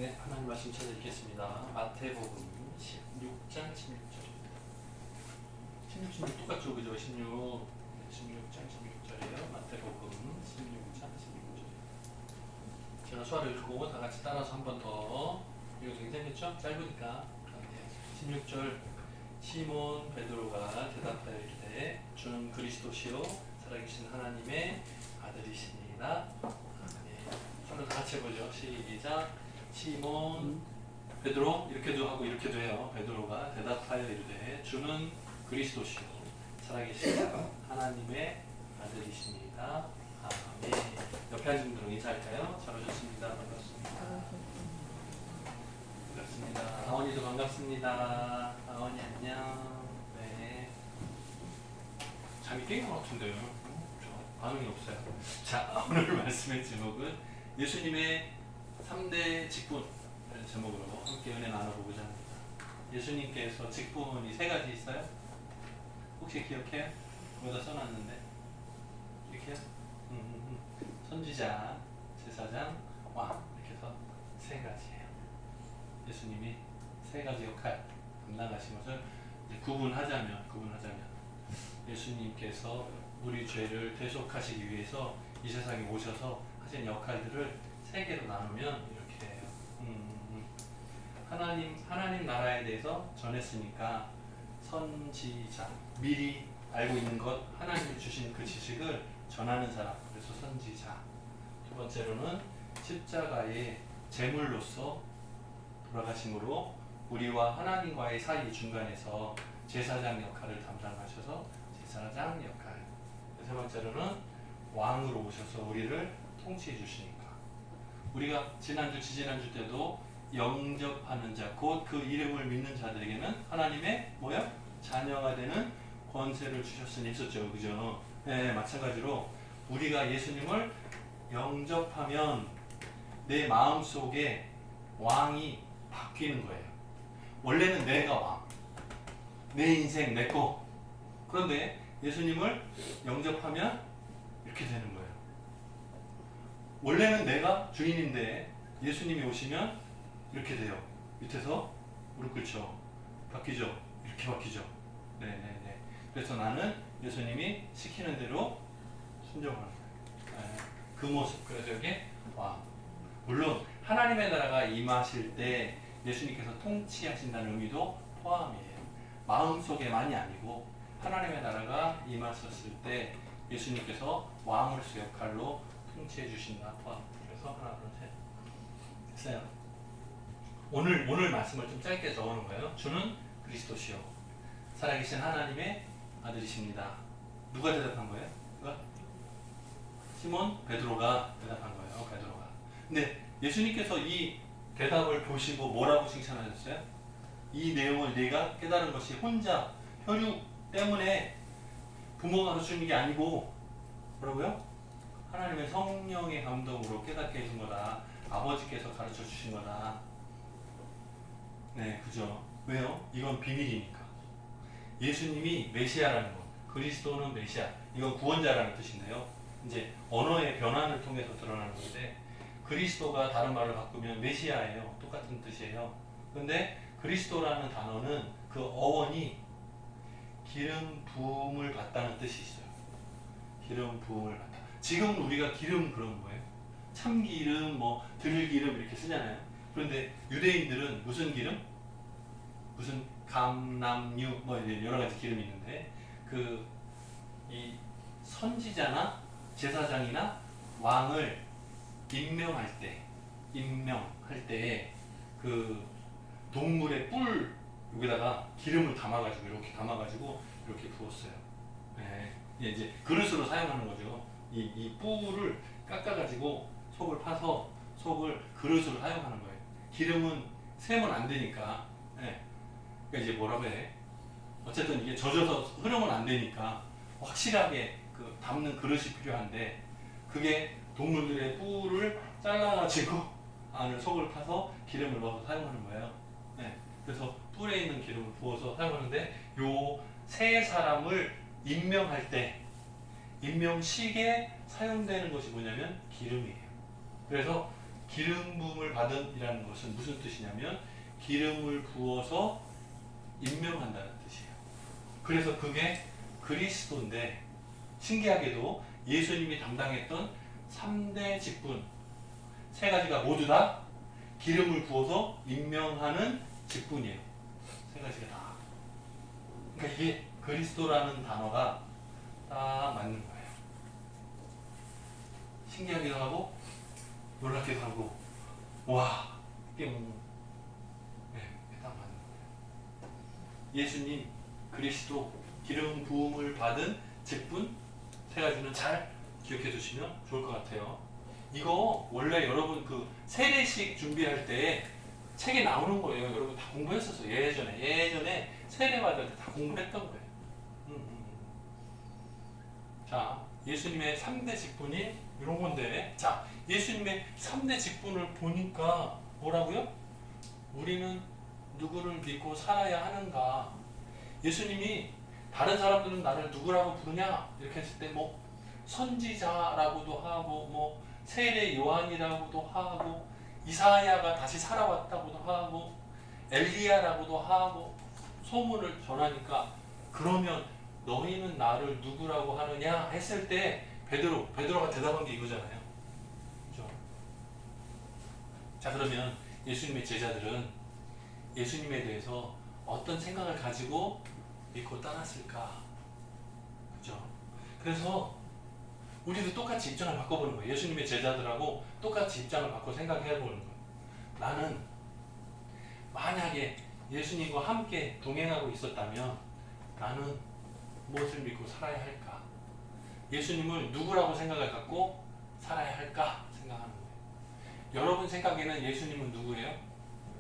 네, 하나님 말씀 찾아듣겠습니다. 마태복음 16장 16절입니다. 16장 똑같죠, 그죠? 16장 16절이에요. 마태복음 16장 16절. 제가 수화를 읽고 다 같이 따라서 한 번 더 읽어도 괜찮겠죠? 짧으니까. 16절. 시몬 베드로가 대답하여 이르되 주는 그리스도시요 살아계신 하나님의 아들이시니라. 서로 다 같이 해보죠. 시작. 시몬 베드로 이렇게도 하고 이렇게도 해요. 베드로가 대답하여 이르되 주는 그리스도시요 살아계신 하나님의 아들이십니다. 아멘. 옆에 앉은 분들은 인사할까요? 잘 오셨습니다. 반갑습니다. 반갑습니다. 아원이도 반갑습니다. 아원이 안녕. 네. 잠이 깬 것 같은데요. 반응이 없어요. 자, 오늘 말씀의 제목은 예수님의 3대 직분 제목으로 함께 은혜 나눠보고자 합니다. 예수님께서 직분이 3가지 있어요? 혹시 기억해요? 거기다 써놨는데 이렇게요? 선지자, 제사장, 왕 이렇게 해서 3가지예요. 예수님이 3가지 역할 감당하신 것을 이제 구분하자면 예수님께서 우리 죄를 대속하시기 위해서 이 세상에 오셔서 하신 역할들을 3개로 나누면 이렇게 해요. 하나님 나라에 대해서 전했으니까 선지자, 미리 알고 있는 것, 하나님이 주신 그 지식을 전하는 사람, 그래서 선지자. 두 번째로는 십자가의 제물로서 돌아가심으로 우리와 하나님과의 사이 중간에서 제사장 역할을 담당하셔서 제사장 역할. 세 번째로는 왕으로 오셔서 우리를 통치해 주시니까 우리가 지난주, 지지난주 때도 영접하는 자, 곧 그 이름을 믿는 자들에게는 하나님의 뭐야? 자녀가 되는 권세를 주셨으니 했었죠. 그죠? 네, 마찬가지로 우리가 예수님을 영접하면 내 마음속에 왕이 바뀌는 거예요. 원래는 내가 왕, 내 인생 내 거. 그런데 예수님을 영접하면 이렇게 되는 거예요. 원래는 내가 주인인데 예수님이 오시면 이렇게 돼요. 밑에서 무릎 꿇죠. 바뀌죠. 이렇게 바뀌죠. 네네네. 그래서 나는 예수님이 시키는 대로 순종하는 거예요. 네. 그 모습. 그래서 여기 왕. 물론 하나님의 나라가 임하실 때 예수님께서 통치하신다는 의미도 포함이에요. 마음속에만이 아니고 하나님의 나라가 임하셨을 때 예수님께서 왕으로서 역할로 통치해 주신다 포함. 그래서 하나, 둘, 셋. 됐어요. 오늘 말씀을 좀 짧게 적어놓은 거예요. 주는 그리스도시요 살아계신 하나님의 아들이십니다. 누가 대답한 거예요? 누가? 시몬 베드로가 대답한 거예요. 베드로가. 근데 예수님께서 이 대답을 보시고 뭐라고 칭찬하셨어요? 이 내용을 네가 깨달은 것이 혼자 혈육 때문에 부모가 가르치는 게 아니고 뭐라고요? 하나님의 성령의 감동으로 깨닫게 해준 거다. 아버지께서 가르쳐 주신 거다. 네, 그죠? 왜요? 이건 비밀이니까. 예수님이 메시아라는 것, 그리스도는 메시아, 이건 구원자라는 뜻인데요. 이제 언어의 변환을 통해서 드러나는 건데 그리스도가 다른 말을 바꾸면 메시아예요. 똑같은 뜻이에요. 근데 그리스도라는 단어는 그 어원이 기름 부음을 받다는 뜻이 있어요. 기름 부음을 받다. 지금 우리가 기름 그런 거예요. 참기름, 뭐 들기름 이렇게 쓰잖아요. 그런데 유대인들은 무슨 기름? 무슨 감남유 뭐 여러 가지 기름이 있는데 이 선지자나 제사장이나 왕을 임명할 때 그 동물의 뿔 여기다가 기름을 담아가지고 이렇게 부었어요. 네. 이제 그릇으로 사용하는 거죠. 이 뿔을 깎아가지고 속을 파서 속을 그릇으로 사용하는 거예요. 기름은 세면 안 되니까. 네. 그러니까 이제 뭐라고 해? 어쨌든 이게 젖어서 흐르면 안 되니까 확실하게 그 담는 그릇이 필요한데 그게 동물들의 뿔을 잘라가지고 안을 속을 파서 기름을 넣어서 사용하는 거예요. 네. 그래서 뿔에 있는 기름을 부어서 사용하는데 요 세 사람을 임명할 때 임명식에 사용되는 것이 뭐냐면 기름이에요. 그래서 기름 부음을 받은 이라는 것은 무슨 뜻이냐면 기름을 부어서 임명한다는 뜻이에요. 그래서 그게 그리스도인데 신기하게도 예수님이 담당했던 3대 직분 세 가지가 모두 다 기름을 부어서 임명하는 직분이에요. 세 가지가 다. 그러니까 이게 그리스도라는 단어가 딱 맞는 거예요. 신기하기도 하고 놀랍기도 하고 와 이게 네, 딱 맞는 거예요. 예수님, 그리스도, 기름 부음을 받은 직분 세 가지는 잘 기억해 두시면 좋을 것 같아요. 이거 원래 여러분 그 세례식 준비할 때 책에 나오는 거예요. 여러분 다 공부했었어요. 예전에 세례 받을 때 다 공부했던 거예요. 자, 예수님의 3대 직분이 이런 건데, 자, 예수님의 3대 직분을 보니까 뭐라고요? 우리는 누구를 믿고 살아야 하는가? 예수님이 다른 사람들은 나를 누구라고 부르냐? 이렇게 했을 때 뭐 선지자라고도 하고 뭐 세례 요한이라고도 하고 이사야가 다시 살아왔다고도 하고 엘리야라고도 하고 소문을 전하니까 그러면 너희는 나를 누구라고 하느냐 했을 때 베드로가 대답한 게 이거잖아요. 그렇죠? 자, 그러면 예수님의 제자들은 예수님에 대해서 어떤 생각을 가지고 믿고 따랐을까? 그죠? 그래서 우리도 똑같이 입장을 바꿔보는 거예요. 예수님의 제자들하고 똑같이 입장을 바꿔 생각해보는 거예요. 나는 만약에 예수님과 함께 동행하고 있었다면 나는 무엇을 믿고 살아야 할까? 예수님을 누구라고 생각을 갖고 살아야 할까? 생각하는 거예요. 여러분 생각에는 예수님은 누구예요?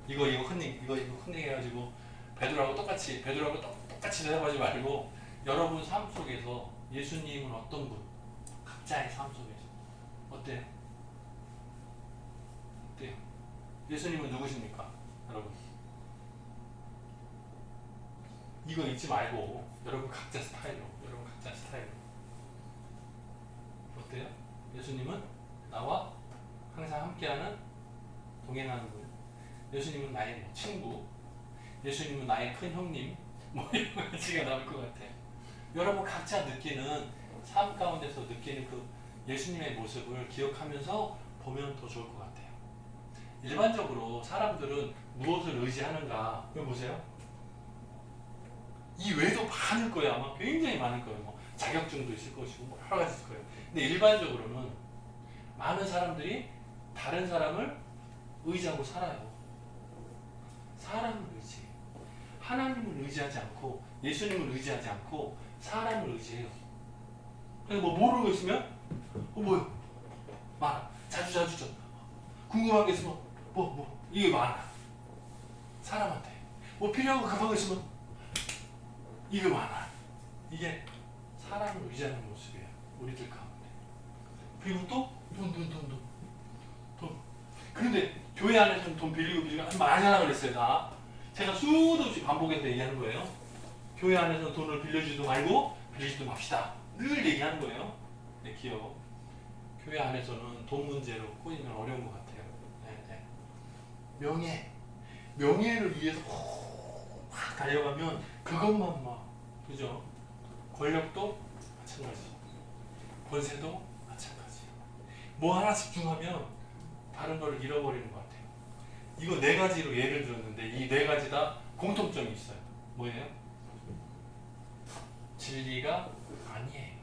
이거 흔히 해가지고 베드로하고 똑같이 대답하지 말고 여러분 삶 속에서 예수님은 어떤 분? 각자의 삶 속에서 어때요? 예수님은 누구십니까? 여러분 이거 잊지 말고 여러분 각자 스타일로 어때요? 예수님은 나와 항상 함께하는 동행하는 분. 예수님은 나의 친구. 예수님은 나의 큰 형님. 뭐 이런 가지가 나올 것 같아요. 여러분 각자 느끼는 삶 가운데서 느끼는 그 예수님의 모습을 기억하면서 보면 더 좋을 것 같아요. 일반적으로 사람들은 무엇을 의지하는가? 이거 보세요. 이 외에도 많을 거예요. 아마 굉장히 많을 거예요. 뭐 자격증도 있을 것이고 뭐 여러 가지 있을 거예요. 근데 일반적으로는 많은 사람들이 다른 사람을 의지하고 살아요. 사람을 의지해요. 하나님을 의지하지 않고 예수님을 의지하지 않고 사람을 의지해요. 그래서 뭐 모르고 있으면 뭐요? 많아. 자주 궁금한 게 있으면 이게 많아. 사람한테 뭐 필요한 거 급한 거 있으면 이게 많아. 이게 사람을 의지하는 모습이에요. 우리들 가운데. 그리고 또 돈. 그런데 교회 안에서는 돈 빌리고 많이 하려고 그랬어요. 다. 제가 수도 없이 반복해서 얘기하는 거예요. 교회 안에서는 돈을 빌려주지도 말고 빌리지도 맙시다. 늘 얘기하는 거예요. 네, 기억. 교회 안에서는 돈 문제로 꼬이면 어려운 것 같아요. 네. 명예를 위해서 확 달려가면 그것만 막 그죠? 권력도 마찬가지. 권세도 마찬가지. 뭐 하나 집중하면 다른 걸 잃어버리는 것 같아요. 이거 네 가지로 예를 들었는데 이 네 가지 다 공통점이 있어요. 뭐예요? 진리가 아니에요.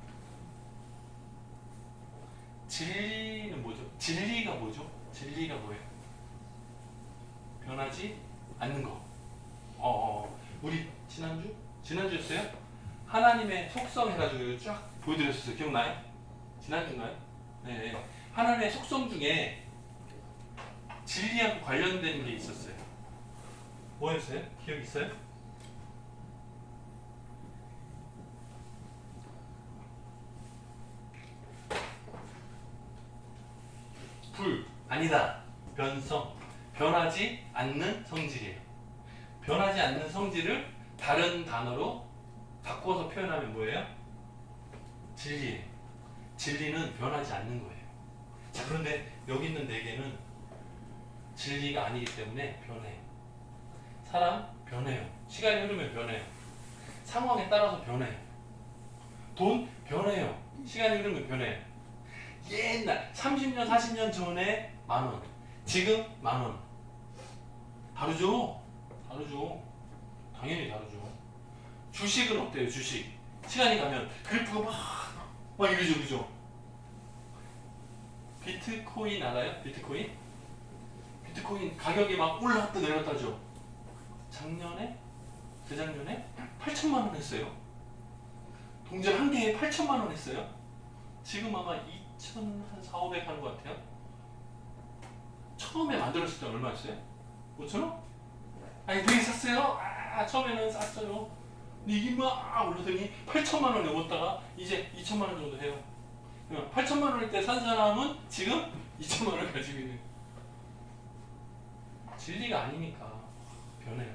진리는 뭐죠? 진리가 뭐죠? 진리가 뭐예요? 변하지 않는 거. 우리 지난주였어요? 하나님의 속성 해가지고 쫙 보여드렸었어요. 기억나요? 지난주인가요? 네. 하나님의 속성 중에 진리하고 관련된 게 있었어요. 뭐였어요? 기억 있어요? 불, 아니다. 변성, 변하지 않는 성질이에요. 변하지 않는 성질을 다른 단어로 바꿔서 표현하면 뭐예요? 진리예요. 진리는 변하지 않는 거예요. 자, 그런데 여기 있는 네 개는 진리가 아니기 때문에 변해요. 사람 변해요. 시간이 흐르면 변해요. 상황에 따라서 변해요. 돈 변해요. 시간이 흐르면 변해요. 옛날 30년 40년 전에 만원, 지금 만원. 다르죠? 다르죠. 당연히 다르죠. 주식은 어때요? 주식 시간이 가면 그래프가 막 이러죠, 그죠? 비트코인 알아요? 비트코인? 비트코인 가격이 막 올라갔다 내려갔다 하죠. 작년에? 재작년에? 8천만 원 했어요. 동전 한 개에 8천만 원 했어요. 지금 아마 2,400 하는 것 같아요. 처음에 만들었을 때 얼마였어요? 5천 원? 아니 되게 쌌어요? 처음에는 쌌어요. 근데 이게 막 올라더니 8천만 원 넘었다가 이제 2천만 원 정도 해요. 8천만 원일 때 산 사람은 지금 2천만 원을 가지고 있는. 진리가 아니니까 변해요.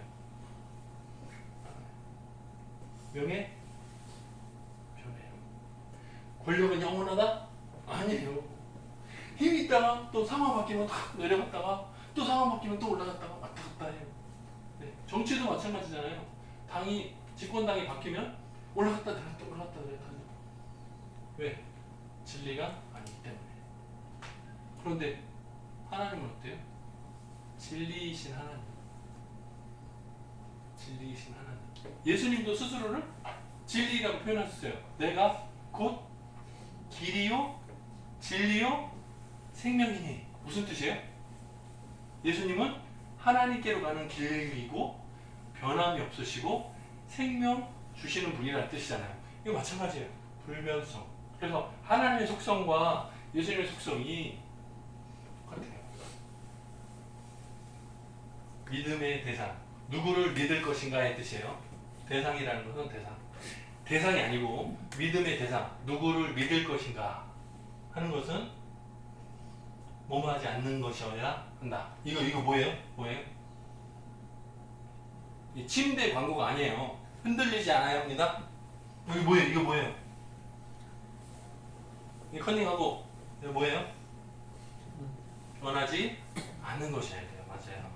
명예? 변해요. 권력은 영원하다? 아니에요. 힘이 있다가 또 상황 바뀌면 탁 내려갔다가 또 상황 바뀌면 또 올라갔다가 왔다 갔다 해요. 네. 정치도 마찬가지잖아요. 당이 집권당이 바뀌면 올라갔다 내려갔다 올라갔다 내려갔다 하죠. 왜? 진리가 아니기 때문에. 그런데 하나님은 어때요? 진리이신 하나님. 진리이신 하나님. 예수님도 스스로를 진리라고 표현하셨어요. 내가 곧 길이요 진리요 생명이니. 무슨 뜻이에요? 예수님은 하나님께로 가는 길이고 변함이 없으시고 생명 주시는 분이라는 뜻이잖아요. 이거 마찬가지예요. 불변성. 그래서 하나님의 속성과 예수님의 속성이 똑같아요. 믿음의 대상. 누구를 믿을 것인가의 뜻이에요. 대상이라는 것은 대상. 대상이 아니고 믿음의 대상. 누구를 믿을 것인가 하는 것은 뭐뭐하지 않는 것이어야 한다. 이거 뭐예요? 뭐예요? 이 침대 광고가 아니에요. 흔들리지 않아요 합니다. 이거 뭐예요? 이거 뭐예요? 이 컨닝하고 이거 뭐예요? 변하지 않는 것이어야 돼요. 맞아요.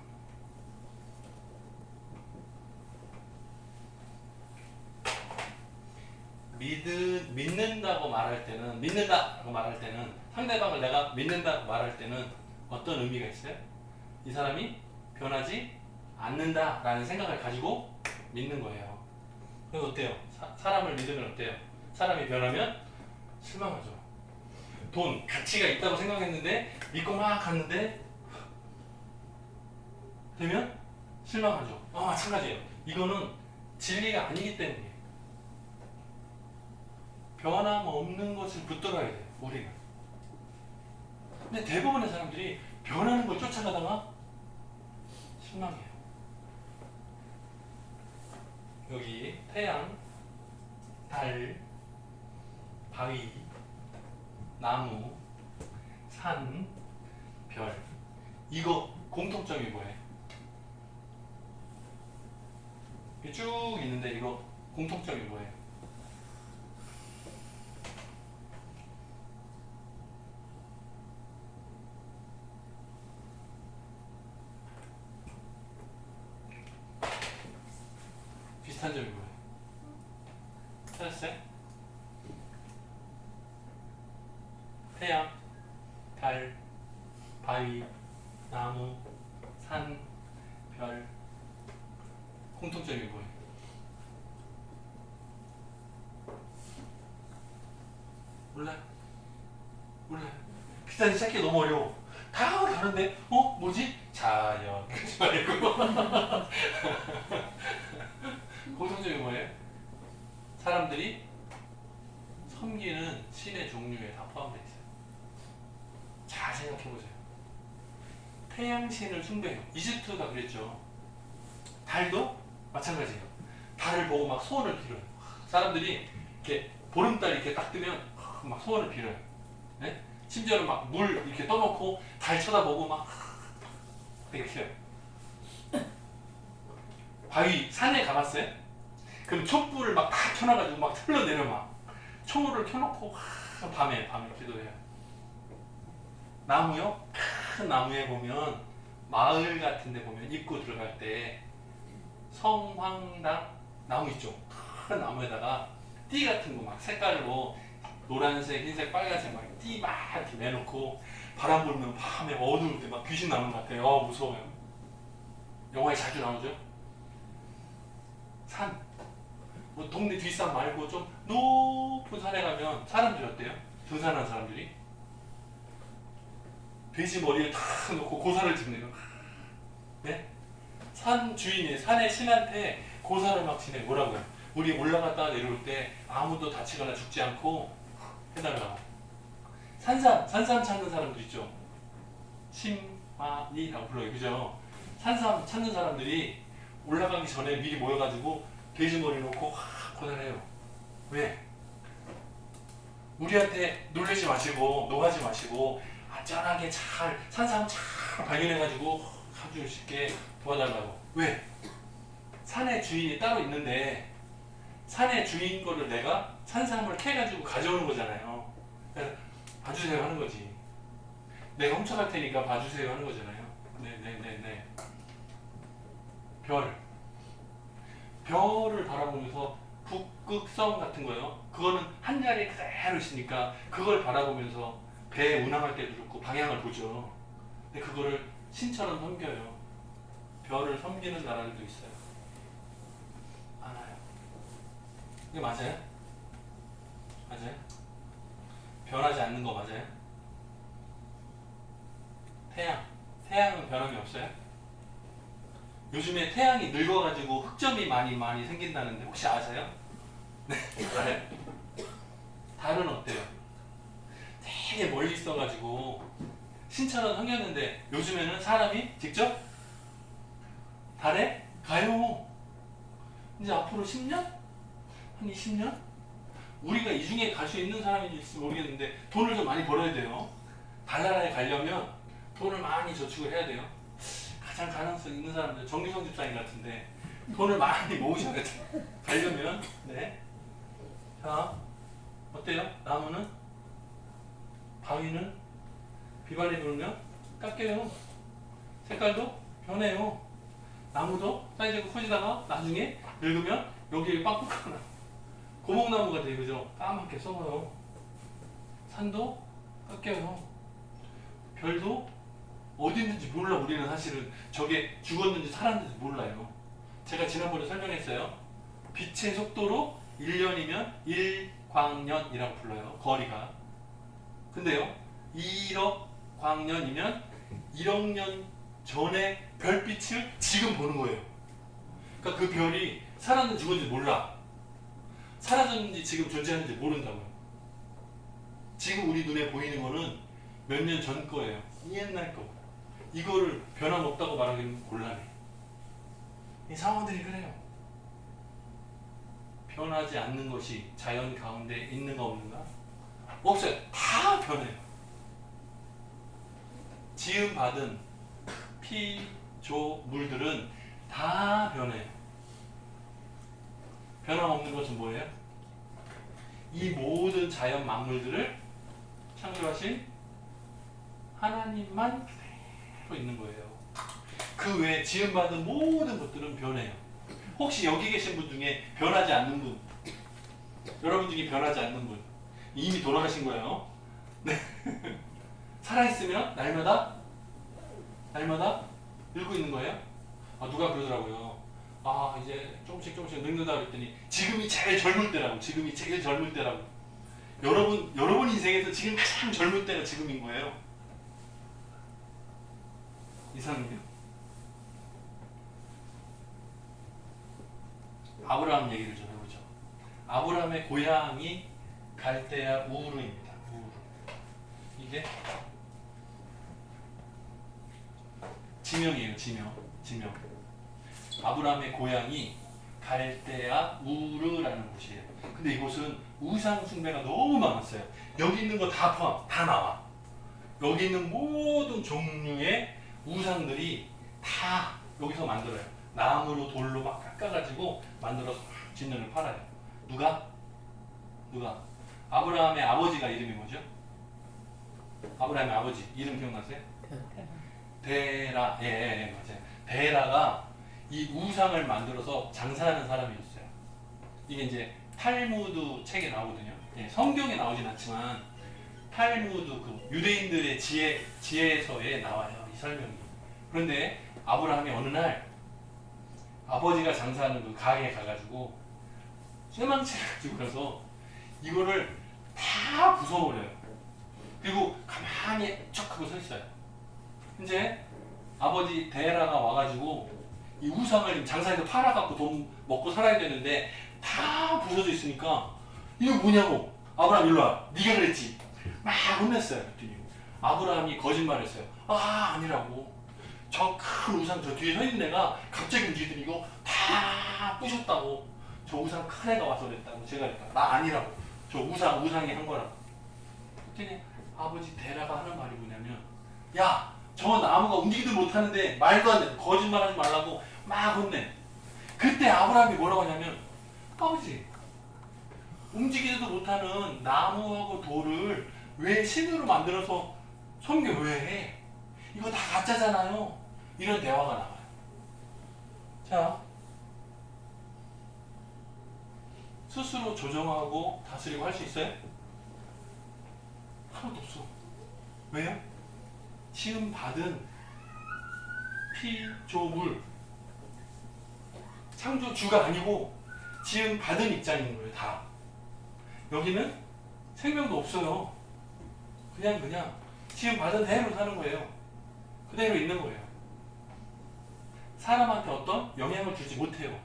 믿는다고 말할 때는 믿는다고 말할 때는 상대방을 내가 믿는다고 말할 때는 어떤 의미가 있어요? 이 사람이 변하지 않는다라는 생각을 가지고 믿는 거예요. 그래서 어때요? 사람을 믿으면 어때요? 사람이 변하면 실망하죠. 돈, 가치가 있다고 생각했는데 믿고 막 갔는데 되면 실망하죠. 마찬가지예요. 이거는 진리가 아니기 때문이에요. 변함없는 것을 붙들어야 돼요. 우리는. 근데 대부분의 사람들이 변하는 걸 쫓아가다가 실망해요. 여기 태양, 달, 바위, 나무, 산, 별. 이거 공통점이 뭐예요? 쭉 있는데 이거 공통점이 뭐예요? 비슷한 점이 뭐예요? 찾았어요? 태양, 달, 바위, 나무, 산, 별. 공통점이 뭐예요? 몰라요? 몰라요. 비슷하게 시작해 너무 어려워. 다 다른데 뭐지? 자연. 그러지 말고. 공통점이 뭐예요? 사람들이 섬기는 신의 종류에 다 포함되어 있어요. 잘 생각해보세요. 태양신을 숭배해요. 이집트가 그랬죠. 달도 마찬가지예요. 달을 보고 막 소원을 빌어요. 사람들이 이렇게 보름달 이렇게 딱 뜨면 막 소원을 빌어요. 네? 심지어는 막 물 이렇게 떠놓고 달 쳐다보고 막 이렇게 해요. 바위 산에 가봤어요? 그럼 촛불을 막 다 켜놔가지고 막 흘러내려 막 초를 켜놓고 밤에 기도해요. 나무요? 큰 나무에 보면 마을 같은 데 보면 입구 들어갈 때 성황당 나무 있죠. 큰 나무에다가 띠 같은 거 막 색깔로 노란색, 흰색, 빨간색 막 띠 막 이렇게 매놓고 바람 불면 밤에 어두울 때 막 귀신 나오는 것 같아요. 무서워요. 영화에 자주 나오죠. 산. 뭐 동네 뒷산 말고 좀 높은 산에 가면 사람들이 어때요? 등산하는 사람들이 돼지 머리에 탁 놓고 고사를 지내요. 네? 산 주인이 산의 신한테 고사를 막 지내. 뭐라고요? 우리 올라갔다 내려올 때 아무도 다치거나 죽지 않고 해달라고. 산삼 찾는 사람들 있죠. 심마니라고 불러요. 그죠? 산삼 찾는 사람들이 올라가기 전에 미리 모여가지고 돼지 머리 놓고 고사해요. 왜? 우리한테 놀라지 마시고 노가지 마시고 안전하게 잘 산삼 잘 발견해가지고 아주 쉽게 도와달라고. 왜? 산의 주인이 따로 있는데 산의 주인 거를 내가 산삼을 캐가지고 가져오는 거잖아요. 그래서 봐주세요 하는 거지. 내가 훔쳐갈 테니까 봐주세요 하는 거잖아요. 네네네네. 별을 바라보면서 북극성 같은 거요. 그거는 한자리 그대로 있으니까 그걸 바라보면서 배 운항할 때도 좋고 방향을 보죠. 근데 그거를 신처럼 섬겨요. 별을 섬기는 나라들도 있어요. 많아요. 이게 맞아요? 맞아요? 변하지 않는 거 맞아요? 태양은 변함이 없어요? 요즘에 태양이 늙어가지고 흑점이 많이 생긴다는데 혹시 아세요? 네, 알아요? 달은 어때요? 되게 멀리 있어가지고 신처럼 섬겼는데 요즘에는 사람이 직접 달에 가요. 이제 앞으로 10년? 한 20년? 우리가 이 중에 갈 수 있는 사람인지 모르겠는데 돈을 좀 많이 벌어야 돼요. 달나라에 가려면 돈을 많이 저축을 해야 돼요. 가장 가능성 있는 사람들 정기성 집사님 같은데 돈을 많이 모으셔야 돼요. 가려면. 네. 자, 어때요? 나무는? 바위는? 비바람이 불면 깎여요. 색깔도 변해요. 나무도 사이즈가 커지다가 나중에 늙으면 여기에 빵꾸가 나. 고목나무가 돼요. 그죠? 까맣게 썩어요. 산도 깎여요. 별도 어디 있는지 몰라. 우리는 사실은 저게 죽었는지 살았는지 몰라요. 제가 지난번에 설명했어요. 빛의 속도로 1년이면 1광년이라고 불러요. 거리가. 근데요. 1억 광년이면 1억 년 전에 별빛을 지금 보는 거예요. 그러니까 그 별이 살았는지 죽었는지 몰라. 사라졌는지 지금 존재하는지 모른다고요. 지금 우리 눈에 보이는 거는 몇 년 전 거예요. 옛날 거. 이거를 변함없다고 말하기는 곤란해. 이 상황들이 그래요. 변하지 않는 것이 자연 가운데 있는가 없는가? 없어요. 다 변해요. 지음받은 피조물들은 다 변해요. 변함없는 것은 뭐예요? 이 모든 자연 만물들을 창조하신 하나님만 그대로 있는 거예요. 그 외에 지음받은 모든 것들은 변해요. 혹시 여기 계신 분 중에 변하지 않는 분, 여러분 중에 변하지 않는 분, 이미 돌아가신 거예요. 네. 살아있으면 날마다 늙고 있는 거예요. 누가 그러더라고요. 이제 조금씩 늙는다 그랬더니 지금이 제일 젊을 때라고. 지금이 제일 젊을 때라고. 여러분 인생에서 지금 가장 젊을 때가 지금인 거예요. 이상해요. 아브라함 얘기를 좀 해보죠. 아브라함의 고향이 갈대아 우르입니다. 우르. 이게 지명이에요. 지명. 아브라함의 고향이 갈대아 우르라는 곳이에요. 근데 이곳은 우상 숭배가 너무 많았어요. 여기 있는 거 다 포함, 다 나와. 여기 있는 모든 종류의 우상들이 다 여기서 만들어요. 나무로 돌로 막 깎아가지고 만들어서 진흙을 팔아요. 누가? 아브라함의 아버지가 이름이 뭐죠? 아브라함의 아버지 이름 기억나세요? 데라, 맞아요. 데라가 이 우상을 만들어서 장사하는 사람이었어요. 이게 이제 탈무드 책에 나오거든요. 성경에 나오진 않지만 탈무드 그 유대인들의 지혜서에 나와요. 이 설명이. 그런데 아브라함이 어느 날 아버지가 장사하는 그 가게에 가가지고 쇠망치를 가지고 가서 이거를 다 부숴버려요. 그리고 가만히 척 하고 서 있어요. 이제 아버지 데라가 와가지고 이 우상을 장사해서 팔아갖고 돈 먹고 살아야 되는데 다 부서져 있으니까 이거 뭐냐고. 아브라함 일로 와. 네가 그랬지. 막 혼냈어요. 그랬더니 아브라함이 거짓말했어요. 아니라고. 저 큰 우상 저 뒤에 서 있는 애가 갑자기 움직이더니 이거 다 부셨다고. 저 우상 큰 애가 와서 그랬다고. 제가 그랬다. 나 아니라고. 저 우상이 한 거라고. 그랬더니 아버지 데라가 하는 말이 뭐냐면, 야, 저 나무가 움직이도 못하는데 말도 안 돼. 거짓말하지 말라고 막 혼내. 그때 아브라함이 뭐라고 하냐면, 아버지, 움직이지도 못하는 나무하고 돌을 왜 신으로 만들어서 섬겨 왜 해? 이거 다 가짜잖아요. 이런 대화가 나와요. 자, 스스로 조정하고 다스리고 할 수 있어요? 하나도 없어. 왜요? 지음 받은 피조물, 창조주가 아니고 지음 받은 입장인 거예요. 다. 여기는 생명도 없어요. 그냥 지음 받은 대로 사는 거예요. 그대로 있는 거예요. 사람한테 어떤 영향을 주지 못해요.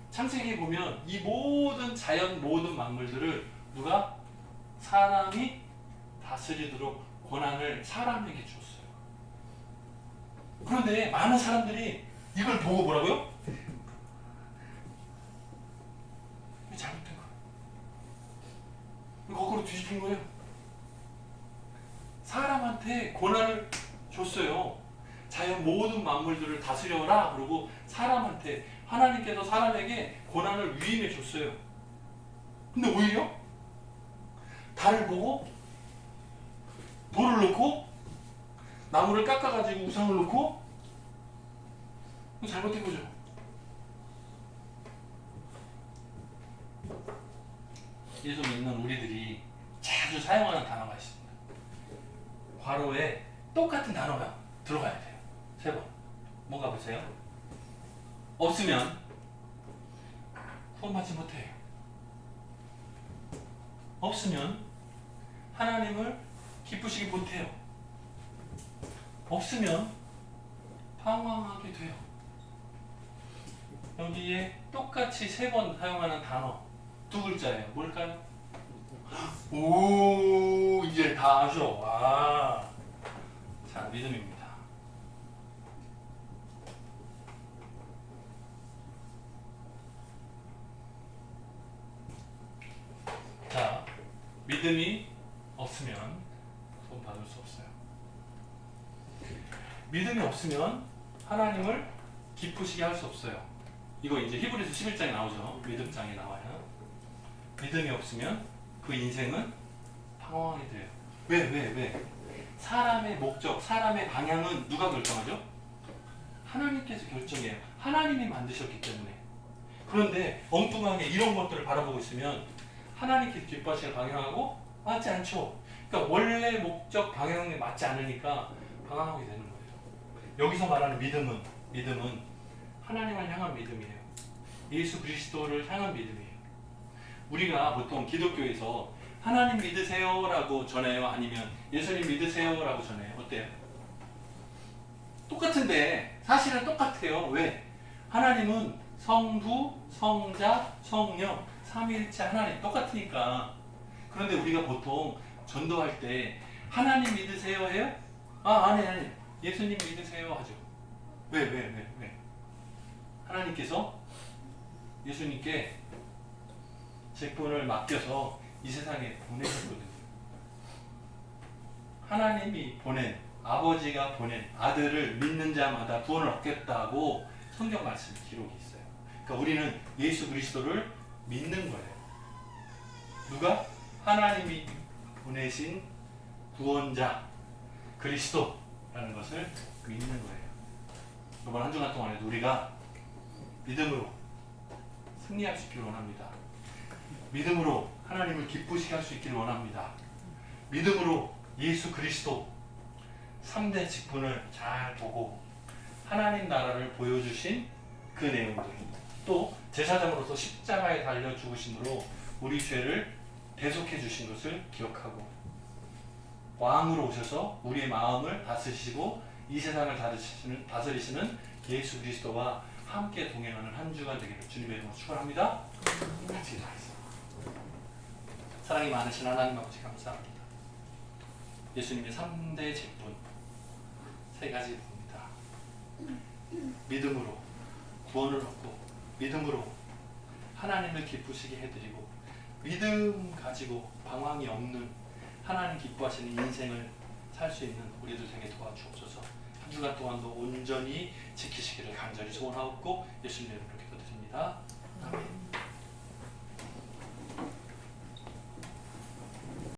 창세기 보면 이 모든 자연 모든 만물들을 누가? 사람이 다스리도록 권한을 사람에게 줬어요. 그런데 많은 사람들이 이걸 보고 뭐라고요? 이게 잘못된 거예요. 거꾸로 뒤집힌 거예요. 사람한테 권한을 줬어요. 자연 모든 만물들을 다스려라. 그리고 사람한테, 하나님께서 사람에게 권한을 위임해 줬어요. 근데 오히려 달을 보고 돌을 놓고 나무를 깎아가지고 우상을 놓고, 잘못된 거죠. 예수 믿는 우리들이 자주 사용하는 단어가 있습니다. 괄호에 똑같은 단어가 들어가야 돼요. 3번. 뭔가 보세요. 없으면 구원받지 못해요. 없으면 하나님을 기쁘시게 못해요. 없으면 방황하게 돼요. 여기에 똑같이 3번 사용하는 단어 2글자예요. 뭘까요? 오, 이제 다 아셔. 와. 자, 믿음입니다. 자, 믿음이 없으면 구원 받을 수 없어요. 믿음이 없으면 하나님을 기쁘시게 할 수 없어요. 이거 이제 히브리서 11장에 나오죠. 믿음장에 나와요. 믿음이 없으면 그 인생은 방황하게 돼요. 왜? 사람의 목적, 사람의 방향은 누가 결정하죠? 하나님께서 결정해요. 하나님이 만드셨기 때문에. 그런데 엉뚱하게 이런 것들을 바라보고 있으면 하나님께서 기뻐하시는 방향하고 맞지 않죠. 그러니까 원래 목적 방향에 맞지 않으니까 방황하게 되는 거예요. 여기서 말하는 믿음은 하나님을 향한 믿음이에요. 예수 그리스도를 향한 믿음이에요. 우리가 보통 기독교에서 하나님 믿으세요라고 전해요? 아니면 예수님 믿으세요라고 전해요? 어때요? 똑같은데 사실은 똑같아요. 왜? 하나님은 성부, 성자, 성령, 삼위일체 하나님 똑같으니까. 그런데 우리가 보통 전도할 때 하나님 믿으세요 해요? 아니 예수님 믿으세요 하죠. 왜? 하나님께서 예수님께 직분을 맡겨서 이 세상에 보내셨거든요. 하나님이 보낸, 아버지가 보낸 아들을 믿는 자마다 구원을 얻겠다고 성경 말씀 기록이 있어요. 그러니까 우리는 예수 그리스도를 믿는 거예요. 누가? 하나님이 보내신 구원자 그리스도, 라는 것을 믿는 거예요. 이번 한 주간 동안에도 우리가 믿음으로 승리할 수 있기를 원합니다. 믿음으로 하나님을 기쁘시게 할 수 있기를 원합니다. 믿음으로 예수 그리스도 3대 직분을 잘 보고 하나님 나라를 보여주신 그 내용들, 또 제사장으로서 십자가에 달려 죽으심으로 우리 죄를 대속해 주신 것을 기억하고 왕으로 오셔서 우리의 마음을 다스리시고 이 세상을 다스리시는 예수 그리스도와 함께 동행하는 한 주간 되기를 주님의 이름으로 축원합니다. 같이 기도하겠습니다. 사랑이 많으신 하나님 아버지 감사합니다. 예수님의 3대 직분 3가지 봅니다. 믿음으로 구원을 얻고 믿음으로 하나님을 기쁘시게 해드리고 믿음 가지고 방황이 없는 하나님 기뻐하시는 인생을 살 수 있는 우리들 되게 도와주옵소서. 한 주간 동안도 온전히 지키시기를 간절히 소원하옵고 예수님 이름으로 기도드립니다.